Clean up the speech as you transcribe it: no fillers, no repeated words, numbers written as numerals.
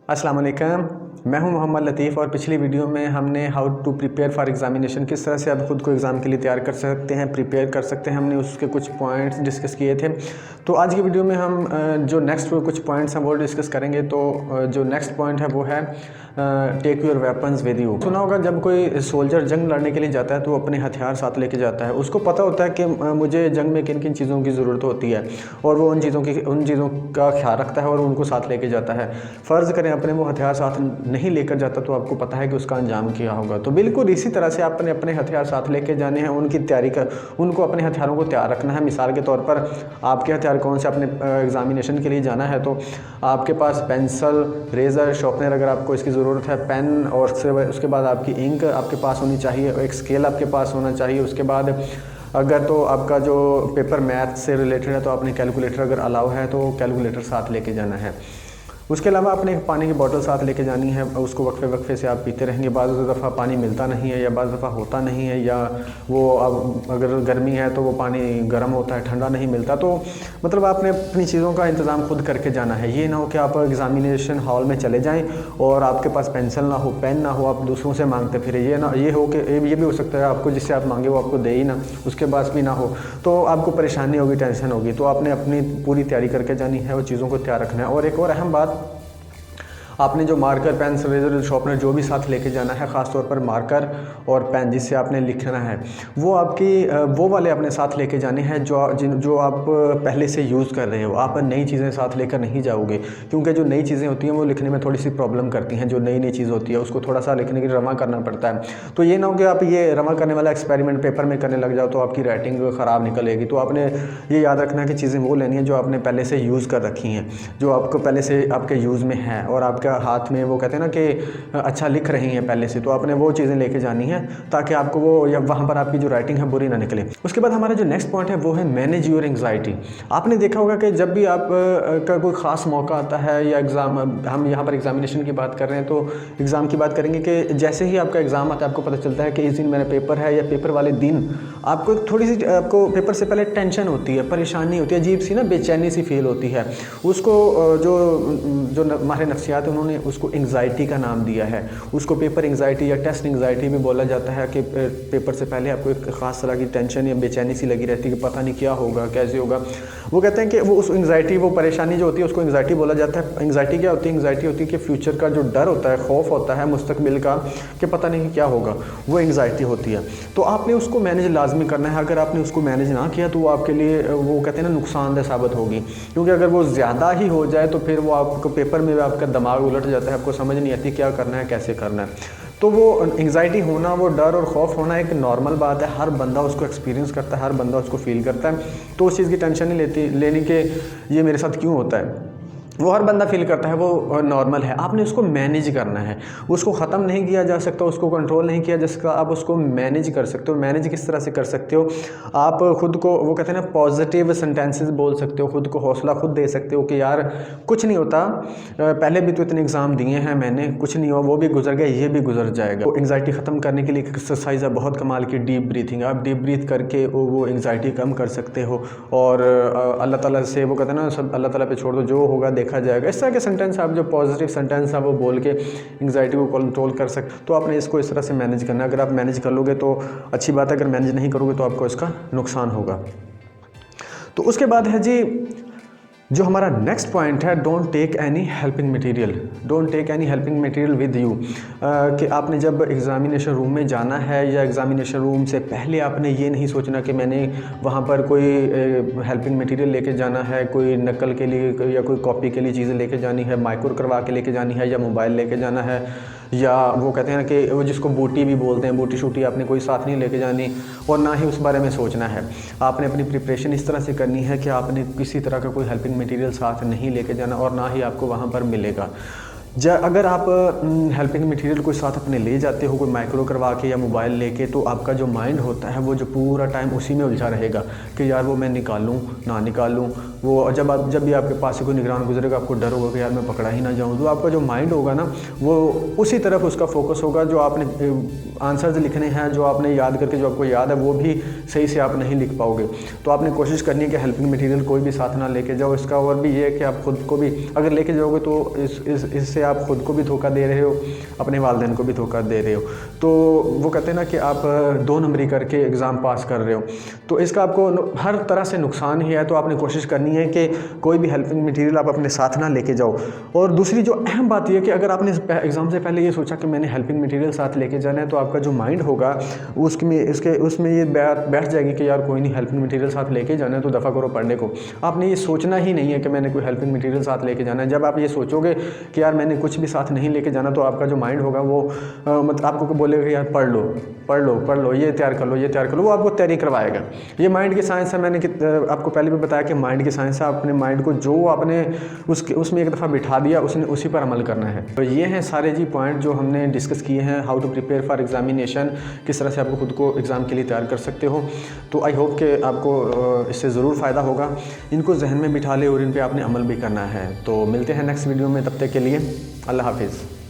अस्सलाम वालेकुम, मैं हूं मोहम्मद लतीफ़ और पिछली वीडियो में हमने how to prepare for examination, किस तरह से आप ख़ुद को एग्ज़ाम के लिए तैयार कर सकते हैं, प्रिपेयर कर सकते हैं, हमने उसके कुछ पॉइंट्स डिस्कस किए थे। तो आज की वीडियो में हम जो नेक्स्ट कुछ पॉइंट्स हैं वो डिस्कस करेंगे। तो जो नेक्स्ट पॉइंट है वो है take your weapons with you. सुना होगा जब कोई सोल्जर जंग लड़ने के लिए जाता है तो अपने हथियार साथ लेके जाता है। उसको पता होता है कि मुझे जंग में किन किन चीज़ों की ज़रूरत होती है और वो उन चीज़ों का ख्याल रखता है और उनको साथ लेके जाता है। फ़र्ज़ करें अपने वो हथियार साथ नहीं लेकर जाता तो आपको पता है कि उसका अंजाम क्या होगा। तो बिल्कुल इसी तरह से आपने अपने हथियार साथ लेके जाने हैं, उनकी तैयारी कर उनको अपने हथियारों को तैयार रखना है। मिसाल के तौर पर आपके हथियार कौन से, अपने एग्ज़ामिनेशन के लिए जाना है तो आपके पास पेंसिल, रेज़र, शार्पनर अगर आपको इसकी ज़रूरत है, पेन, और उसके बाद आपकी इंक आपके पास होनी चाहिए, एक स्केल आपके पास होना चाहिए। उसके बाद अगर तो आपका जो पेपर मैथ से रिलेटेड है तो आपने कैलकुलेटर अगर अलाउ है तो कैलकुलेटर साथ लेके जाना है। उसके अलावा आपने एक पानी की बोतल साथ लेके जानी है, उसको वक्फे से आप पीते रहेंगे। बाज़ दफ़ा पानी मिलता नहीं है या बाज़ दफ़ा होता नहीं है, या वो अब अगर गर्मी है तो वो पानी गर्म होता है, ठंडा नहीं मिलता। तो मतलब आपने अपनी चीज़ों का इंतज़ाम खुद करके जाना है। ये ना हो कि आप एग्ज़ामिनेशन हॉल में चले जाएँ और आपके पास पेंसिल ना हो, पेन ना हो, आप दूसरों से मांगते फिर ये हो कि ये भी हो सकता है आपको जिससे आप मांगे वो आपको दे ही ना, उसके पास भी ना हो, तो आपको परेशानी होगी, टेंशन होगी। तो आपने अपनी पूरी तैयारी करके जानी है, वो चीज़ों को तैयार रखना है। और एक और अहम बात, आपने जो मार्कर, पेंसिल, रेजर, शार्पनर जो भी साथ लेके जाना है, ख़ास तौर पर मार्कर और पेन जिससे आपने लिखना है, वो वो वाले अपने साथ लेके जाने हैं जो आप पहले से यूज़ कर रहे हो। आप नई चीज़ें साथ लेकर नहीं जाओगे, क्योंकि जो नई चीज़ें होती हैं वो लिखने में थोड़ी सी प्रॉब्लम करती हैं। जो नई चीज़ होती है उसको थोड़ा सा लिखने के लिए रवा करना पड़ता है। तो ये ना हो कि आप ये रवा करने वाला एक्सपेरिमेंट पेपर में करने लग जाओ तो आपकी राइटिंग ख़राब निकलेगी। तो आपने ये याद रखना है कि चीज़ें वो लेनी है जो आपने पहले से यूज़ कर रखी हैं, जो आपको पहले से आपके यूज़ में है और आपके हाथ में वो कहते हैं ना कि अच्छा लिख रही हैं पहले से। तो आपने वो चीज़ें लेके जानी है ताकि आपको वो या वहाँ पर आपकी जो राइटिंग है बुरी ना निकले। उसके बाद हमारा जो नेक्स्ट पॉइंट है वो है मैनेज योर एंग्जाइटी। आपने देखा होगा कि जब भी आप का कोई ख़ास मौका आता है या एग्ज़ाम, हम यहाँ पर एग्ज़ामिनेशन की बात कर रहे हैं तो एग्ज़ाम की बात करेंगे कि जैसे ही आपका एग्ज़ाम आता है आपको पता चलता है कि इस दिन मेरा पेपर है, या पेपर वाले दिन आपको थोड़ी सी आपको पेपर से पहले टेंशन होती है, परेशानी होती है, अजीब सी ना बेचैनी सी फील होती है। उसको जो हमारे नफ्सियात उन्होंने उसको एंग्जाइटी का नाम दिया है। उसको पेपर एंग्जाइटी या टेस्ट एंग्जाइटी भी बोला जाता है कि पेपर से पहले आपको एक ख़ास तरह की टेंशन या बेचैनी सी लगी रहती है कि पता नहीं क्या होगा, कैसे होगा। वो कहते हैं कि वो उस एंग्जाइटी, वो परेशानी जो होती है उसको एंग्जाइटी बोला जाता है। एंग्जाइटी क्या होती है? एंग्जाइटी होती है कि फ्यूचर का जो डर होता है, खौफ होता है मुस्तकबिल का कि पता नहीं क्या होगा, वो एंग्जाइटी होती है। तो आपने उसको मैनेज लाजमी करना है। अगर आपने उसको मैनेज ना किया तो वो आपके लिए वो कहते हैं ना नुकसानदेह साबित होगी, क्योंकि अगर वो ज़्यादा ही हो जाए तो फिर वो आपको पेपर में आपका दिमाग उलट जाता है, आपको समझ नहीं आती क्या करना है, कैसे करना है। तो वो एंग्जाइटी होना, वो डर और खौफ होना एक नॉर्मल बात है। हर बंदा उसको एक्सपीरियंस करता है, हर बंदा उसको फील करता है। तो उस चीज़ की टेंशन नहीं लेनी कि ये मेरे साथ क्यों होता है। वो हर बंदा फील करता है, वो नॉर्मल है। आपने उसको मैनेज करना है। उसको ख़त्म नहीं किया जा सकता, उसको कंट्रोल नहीं किया जा सकता, आप उसको मैनेज कर सकते हो। मैनेज किस तरह से कर सकते हो? आप खुद को वो कहते हैं ना पॉजिटिव सेंटेंसेस बोल सकते हो, खुद को हौसला खुद दे सकते हो कि यार कुछ नहीं होता, पहले भी तो इतने एग्ज़ाम दिए हैं मैंने, कुछ नहीं हुआ, वो भी गुजर गया, ये भी गुजर जाएगा। तो एंग्जाइटी ख़त्म करने के लिए एक्सरसाइज है बहुत कमाल की, डीप ब्रीथिंग। आप डीप ब्रीथ करके वो एंग्जाइटी कम कर सकते हो। और अल्लाह ताला से वो कहते हैं ना सब अल्लाह ताला पे छोड़ दो, जो होगा देखा जाएगा। इस तरह के सेंटेंस आप जो पॉजिटिव सेंटेंस है वो बोल के एंग्जाइटी को कंट्रोल कर सकते। तो आपने इसको इस तरह से मैनेज करना है। अगर आप मैनेज कर लोगे तो अच्छी बात है, अगर मैनेज नहीं करोगे तो आपको इसका नुकसान होगा। तो उसके बाद है जी जो हमारा नेक्स्ट पॉइंट है, don't take any helping material. Don't take any helping material with you. कि आपने जब एग्ज़ामिनेशन रूम में जाना है या एग्ज़ामिनेशन रूम से पहले आपने ये नहीं सोचना कि मैंने वहाँ पर कोई हेल्पिंग मटेरियल लेके जाना है, कोई नकल के लिए या कोई कॉपी के लिए चीज़ें लेके जानी है, माइक्रो करवा के लेके जानी है, या मोबाइल लेके जाना है, या वो कहते हैं कि वो जिसको बूटी भी बोलते हैं, बूटी शूटी आपने कोई साथ नहीं लेके जानी, और ना ही उस बारे में सोचना है। आपने अपनी प्रिपरेशन इस तरह से करनी है कि आपने किसी तरह का कोई हेल्पिंग मटेरियल साथ नहीं लेके जाना और ना ही आपको वहाँ पर मिलेगा। अगर आप हेल्पिंग मटेरियल कोई साथ अपने ले जाते हो, कोई माइक्रो करवा के या मोबाइल लेके, तो आपका जो माइंड होता है वो जो पूरा टाइम उसी में उलझा रहेगा कि यार वो मैं निकालूं ना निकालूं। वो जब भी आपके पास से कोई निगरान गुजरेगा आपको डर होगा कि यार मैं पकड़ा ही ना जाऊं। तो आपका जो माइंड होगा ना वो उसी तरफ उसका फोकस होगा। जो आपने आंसर्स लिखने हैं, जो आपने याद करके जो आपको याद है वो भी सही से आप नहीं लिख पाओगे। तो आपने कोशिश करनी है कि हेल्पिंग मटेरियल कोई भी साथ ना लेके जाओ। इसका और भी ये है कि आप खुद को भी अगर लेके जाओगे तो इससे उससे आप ख़ुद को भी धोखा दे रहे हो, अपने वालिदैन को भी धोखा दे रहे हो। तो वो कहते हैं ना कि आप 2 नंबरी करके एग्ज़ाम पास कर रहे हो, तो इसका आपको हर तरह से नुकसान ही है। तो आपने कोशिश करनी है कि कोई भी हेल्पिंग मटीरियल आप अपने साथ ना लेके जाओ। और दूसरी जो अहम बात यह है कि अगर आपने एग्ज़ाम से पहले ये सोचा कि मैंने हेल्पिंग मटीरियल साथ लेके जाना है, तो आपका जो माइंड होगा उसमें ये बैठ जाएगी कि यार कोई नहीं, हेल्पिंग मटीरियल साथ लेके जाना है तो दफ़ा करो पढ़ने को। आपने ये सोचना ही नहीं है कि मैंने कोई हेल्पिंग मटीरियल साथ लेके जाना है। जब आप ये सोचोगे कि यार मैंने कुछ भी साथ नहीं लेके जाना, तो आपका जो माइंड होगा वो मतलब आपको बोलेगा यार पढ़ लो, ये तैयार कर लो, वो आपको तैयारी करवाएगा। ये माइंड की साइंस है। मैंने आपको पहले भी बताया कि माइंड की साइंस है। अपने माइंड को जो आपने उसमें एक दफ़ा बिठा दिया, उसने उसी पर अमल करना है। तो ये हैं सारे जी पॉइंट जो हमने डिस्कस किए हैं, how to prepare for examination, किस तरह से आपको खुद को एग्ज़ाम के लिए तैयार कर सकते हो। तो आई होप कि आपको इससे ज़रूर फ़ायदा होगा। इनको जहन में बिठा ले और इन पर आपने अमल भी करना है। तो मिलते हैं नेक्स्ट वीडियो में, तब तक के लिए अल्लाह हाफिज़।